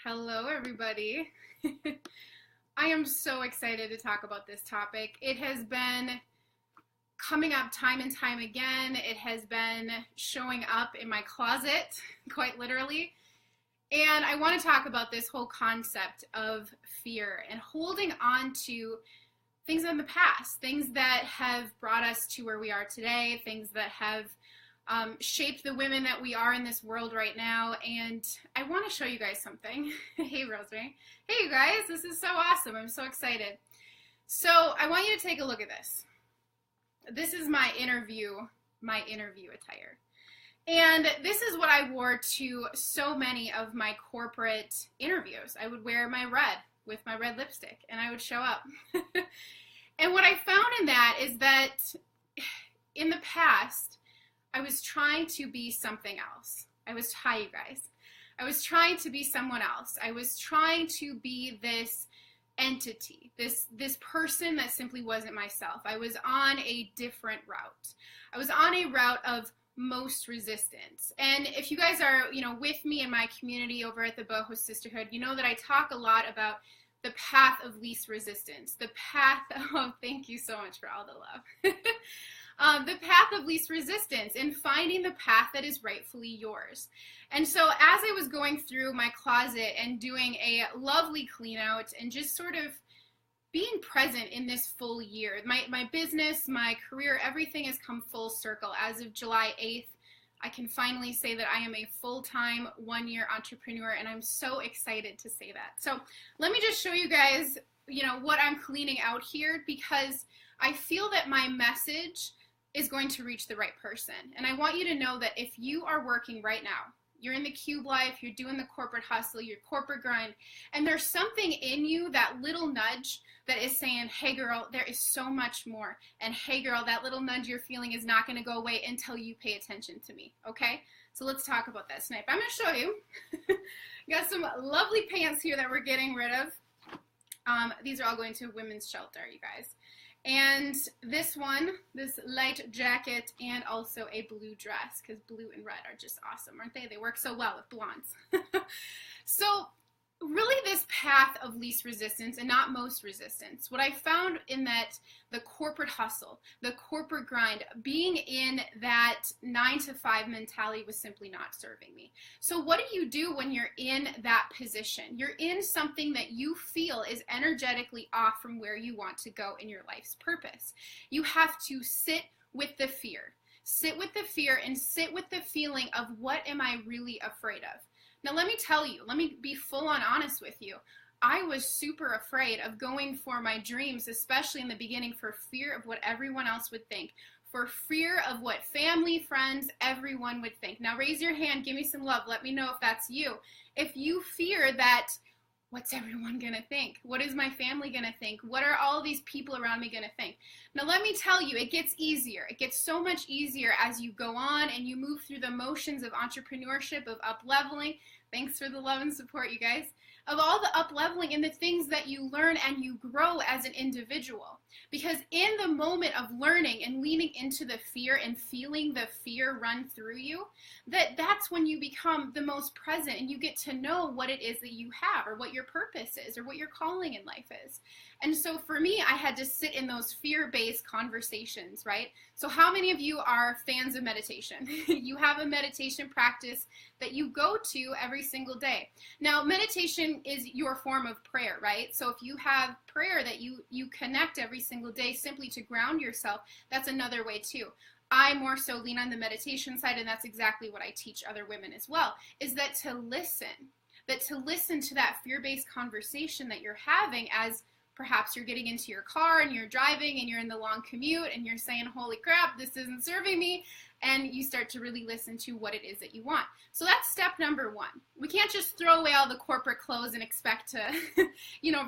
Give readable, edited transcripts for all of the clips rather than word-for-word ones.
Hello, everybody. I am so excited to talk about this topic. It has been coming up time and time again. It has been showing up in my closet, quite literally. And I want to talk about this whole concept of fear and holding on to things in the past, things that have brought us to where we are today, things that have shaped the women that we are in this world right now. And I want to show you guys something. Hey, Rosemary. Hey, you guys. This is so awesome. I'm so excited. So I want you to take a look at this. This is my interview attire. And this is what I wore to so many of my corporate interviews. I would wear my red with my red lipstick, and I would show up. And what I found in that is that in the past, I was trying to be something else. Hi, you guys. I was trying to be someone else. I was trying to be this entity, this person that simply wasn't myself. I was on a different route. I was on a route of most resistance. And if you guys are, with me in my community over at the Boho Sisterhood, you know that I talk a lot about the path of least resistance, the path of, thank you so much for all the love. The path of least resistance and finding the path that is rightfully yours. And so as I was going through my closet and doing a lovely clean out and just sort of being present in this full year, my business, my career, everything has come full circle. As of July 8th, I can finally say that I am a full-time one-year entrepreneur, and I'm so excited to say that. So let me just show you guys, what I'm cleaning out here, because I feel that my message is going to reach the right person. And I want you to know that if you are working right now, you're in the cube life, you're doing the corporate hustle, your corporate grind, and there's something in you, that little nudge that is saying, hey girl, there is so much more. And hey girl, that little nudge you're feeling is not gonna go away until you pay attention to me, okay? So let's talk about that snipe. I'm gonna show you. Got some lovely pants here that we're getting rid of. These are all going to women's shelter, you guys. And this one, this light jacket, and also a blue dress, because blue and red are just awesome, aren't they? They work so well with blondes. So really this path of least resistance and not most resistance, what I found in that the corporate hustle, the corporate grind, being in that 9-to-5 mentality was simply not serving me. So what do you do when you're in that position? You're in something that you feel is energetically off from where you want to go in your life's purpose. You have to sit with the fear. Sit with the fear and sit with the feeling of, what am I really afraid of? Now let me tell you, let me be full on honest with you. I was super afraid of going for my dreams, especially in the beginning, for fear of what everyone else would think, for fear of what family, friends, everyone would think. Now raise your hand, give me some love, let me know if that's you. If you fear that, what's everyone gonna think? What is my family gonna think? What are all these people around me gonna think? Now let me tell you, it gets easier. It gets so much easier as you go on and you move through the motions of entrepreneurship, of up-leveling. Thanks for the love and support, you guys. Of all the up-leveling and the things that you learn and you grow as an individual. Because in the moment of learning and leaning into the fear and feeling the fear run through you, that's when you become the most present and you get to know what it is that you have, or what your purpose is, or what your calling in life is. And so for me, I had to sit in those fear-based conversations, right? So how many of you are fans of meditation? You have a meditation practice that you go to every single day. Now, meditation is your form of prayer, right? So if you have prayer that you connect every single day simply to ground yourself, that's another way too. I more so lean on the meditation side, and that's exactly what I teach other women as well, is that to listen to that fear-based conversation that you're having, as perhaps you're getting into your car and you're driving and you're in the long commute and you're saying, holy crap, this isn't serving me. And you start to really listen to what it is that you want. So that's step number one. We can't just throw away all the corporate clothes and expect to,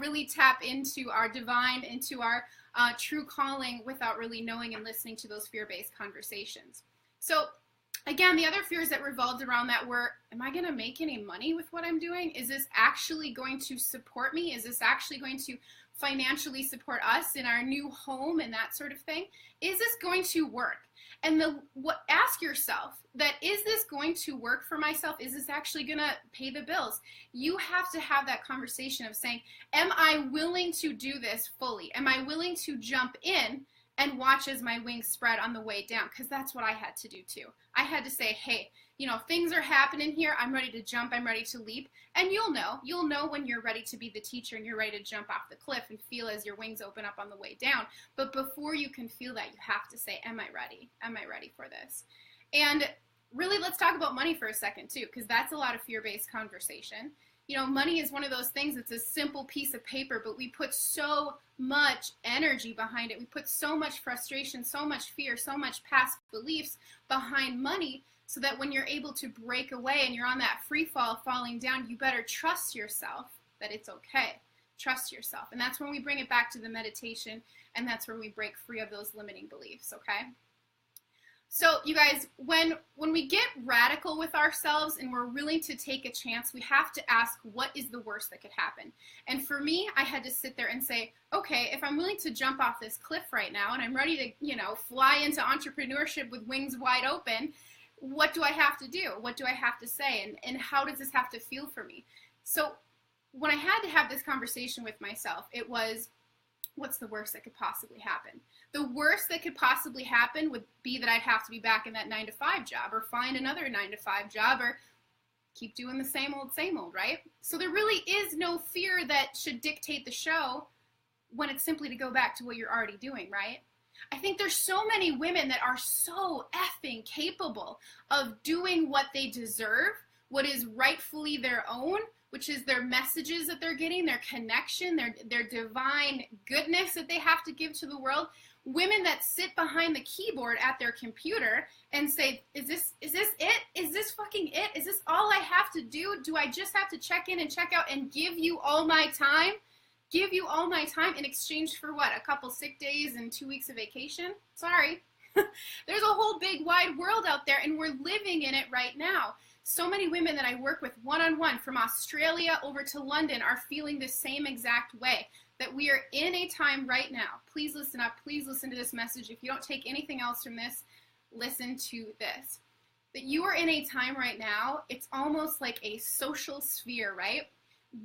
really tap into our divine, into our true calling without really knowing and listening to those fear-based conversations. So Again, the other fears that revolved around that were, am I going to make any money with what I'm doing? Is this actually going to support me? Is this actually going to financially support us in our new home and that sort of thing? Is this going to work? And ask yourself that, is this going to work for myself? Is this actually going to pay the bills? You have to have that conversation of saying, am I willing to do this fully? Am I willing to jump in and watch as my wings spread on the way down? Because that's what I had to do too. I had to say, hey, things are happening here. I'm ready to jump. I'm ready to leap. And you'll know when you're ready to be the teacher and you're ready to jump off the cliff and feel as your wings open up on the way down. But before you can feel that, you have to say, am I ready? Am I ready for this? And really, let's talk about money for a second too, because that's a lot of fear-based conversation. Money is one of those things. It's a simple piece of paper, but we put so much energy behind it. We put so much frustration, so much fear, so much past beliefs behind money, so that when you're able to break away and you're on that free fall falling down, you better trust yourself that it's okay. Trust yourself. And that's when we bring it back to the meditation, and that's where we break free of those limiting beliefs, okay? So you guys, when we get radical with ourselves and we're willing to take a chance, we have to ask, what is the worst that could happen? And for me, I had to sit there and say, okay, if I'm willing to jump off this cliff right now and I'm ready to, fly into entrepreneurship with wings wide open, what do I have to do? What do I have to say? And how does this have to feel for me? So when I had to have this conversation with myself, it was, what's the worst that could possibly happen? The worst that could possibly happen would be that I'd have to be back in that 9-to-5 job, or find another 9-to-5 job, or keep doing the same old, right? So there really is no fear that should dictate the show when it's simply to go back to what you're already doing, right? I think there's so many women that are so effing capable of doing what they deserve, what is rightfully their own, which is their messages that they're getting, their connection, their divine goodness that they have to give to the world. Women that sit behind the keyboard at their computer and say, is this it? Is this fucking it? Is this all I have to do? Do I just have to check in and check out and give you all my time? Give you all my time in exchange for what? A couple sick days and 2 weeks of vacation? Sorry. There's a whole big wide world out there, and we're living in it right now. So many women that I work with one-on-one from Australia over to London are feeling the same exact way, that we are in a time right now. Please listen up. Please listen to this message. If you don't take anything else from this, listen to this. That you are in a time right now, it's almost like a social sphere, right?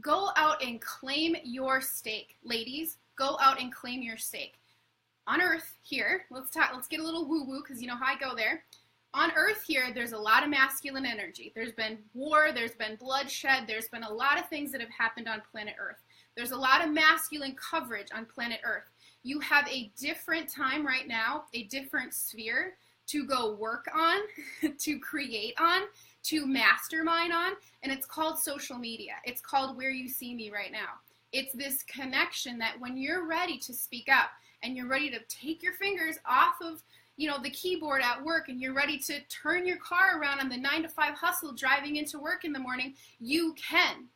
Go out and claim your stake. Ladies, go out and claim your stake. On Earth here, let's get a little woo-woo, because you know how I go there. On Earth here, there's a lot of masculine energy. There's been war, there's been bloodshed, there's been a lot of things that have happened on planet Earth. There's a lot of masculine coverage on planet Earth. You have a different time right now, a different sphere to go work on, to create on, to mastermind on, and it's called social media. It's called Where You See Me Right Now. It's this connection that when you're ready to speak up and you're ready to take your fingers off of the keyboard at work, and you're ready to turn your car around on the 9-to-5 hustle driving into work in the morning, you can.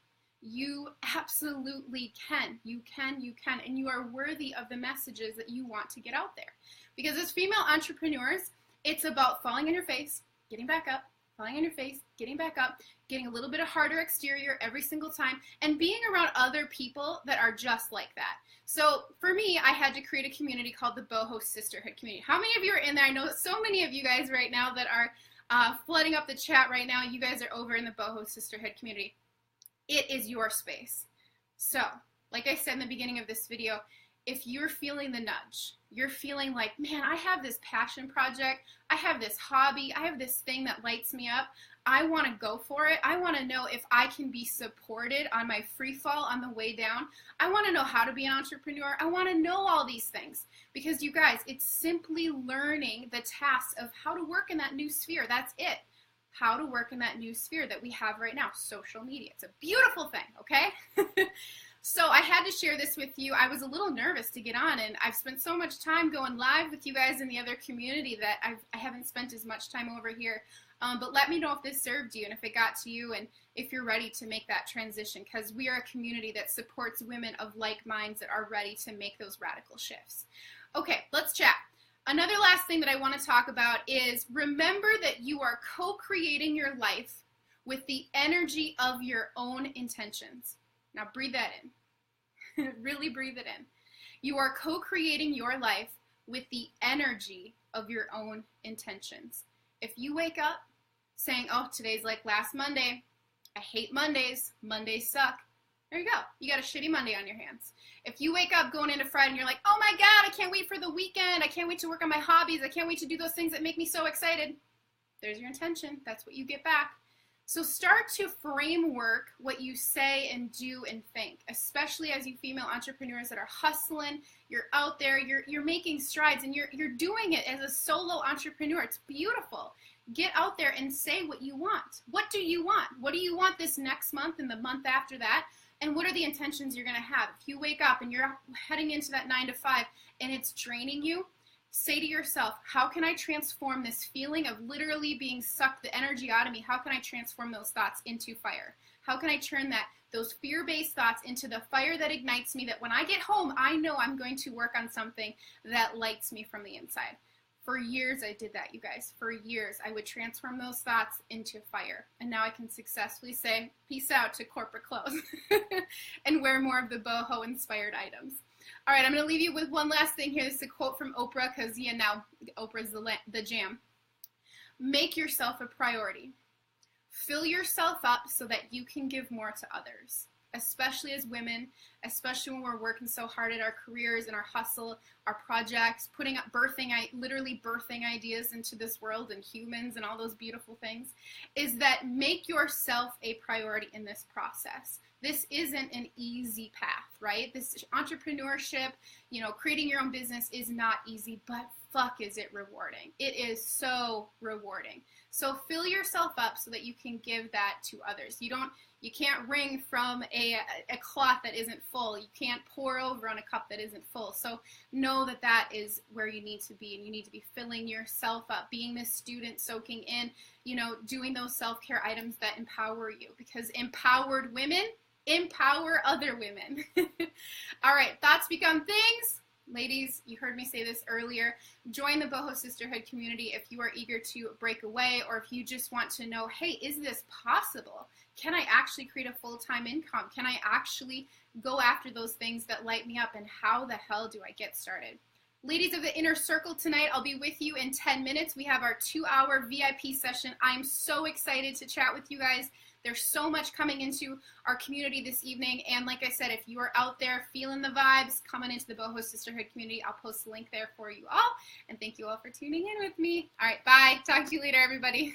You absolutely can. You can, and you are worthy of the messages that you want to get out there. Because as female entrepreneurs, it's about falling on your face, getting back up, falling on your face, getting back up, getting a little bit of harder exterior every single time, and being around other people that are just like that. So for me, I had to create a community called the Boho Sisterhood community. How many of you are in there? I know so many of you guys right now that are flooding up the chat right now. You guys are over in the Boho Sisterhood community. It is your space. So, like I said in the beginning of this video, if you're feeling the nudge, you're feeling like, man, I have this passion project, I have this hobby, I have this thing that lights me up, I want to go for it. I want to know if I can be supported on my free fall on the way down. I want to know how to be an entrepreneur. I want to know all these things, because you guys, it's simply learning the tasks of how to work in that new sphere. That's it. How to work in that new sphere that we have right now, social media. It's a beautiful thing, okay? So I had to share this with you. I was a little nervous to get on, and I've spent so much time going live with you guys in the other community that I haven't spent as much time over here. But let me know if this served you and if it got to you and if you're ready to make that transition, because we are a community that supports women of like minds that are ready to make those radical shifts. Okay, let's chat. Another last thing that I want to talk about is remember that you are co-creating your life with the energy of your own intentions. Now breathe that in. Really breathe it in. You are co-creating your life with the energy of your own intentions. If you wake up saying, oh, today's like last Monday, I hate Mondays, Mondays suck, there you go. You got a shitty Monday on your hands. If you wake up going into Friday and you're like, oh my God, I can't wait for the weekend, I can't wait to work on my hobbies, I can't wait to do those things that make me so excited, there's your intention. That's what you get back. So start to framework what you say and do and think, especially as you female entrepreneurs that are hustling, you're out there, you're making strides, and you're doing it as a solo entrepreneur. It's beautiful. Get out there and say what you want. What do you want? What do you want this next month and the month after that? And what are the intentions you're going to have? If you wake up and you're heading into that 9 to 5 and it's draining you, say to yourself, how can I transform this feeling of literally being sucked the energy out of me? How can I transform those thoughts into fire? How can I turn those fear-based thoughts into the fire that ignites me, that when I get home, I know I'm going to work on something that lights me from the inside? For years, I did that, you guys. For years, I would transform those thoughts into fire. And now I can successfully say, peace out to corporate clothes and wear more of the boho-inspired items. All right, I'm going to leave you with one last thing here. This is a quote from Oprah, because, yeah, now Oprah's the jam. Make yourself a priority. Fill yourself up so that you can give more to others, especially as women, especially when we're working so hard at our careers and our hustle, our projects, putting up literally birthing ideas into this world and humans and all those beautiful things, is that make yourself a priority in this process. This isn't an easy path, right? This entrepreneurship, creating your own business is not easy, but fuck is it rewarding. It is so rewarding. So fill yourself up so that you can give that to others. You can't wring from a cloth that isn't full. You can't pour over on a cup that isn't full. So know that is where you need to be, and you need to be filling yourself up, being this student, soaking in, doing those self-care items that empower you, because empowered women empower other women. All right, thoughts become things. Ladies, you heard me say this earlier. Join the Boho Sisterhood community if you are eager to break away, or if you just want to know, hey, is this possible? Can I actually create a full-time income? Can I actually go after those things that light me up? And how the hell do I get started? Ladies of the Inner Circle, tonight I'll be with you in 10 minutes. We have our 2-hour VIP session. I'm so excited to chat with you guys. There's so much coming into our community this evening. And like I said, if you are out there feeling the vibes, coming into the Boho Sisterhood community, I'll post a link there for you all. And thank you all for tuning in with me. All right, bye. Talk to you later, everybody.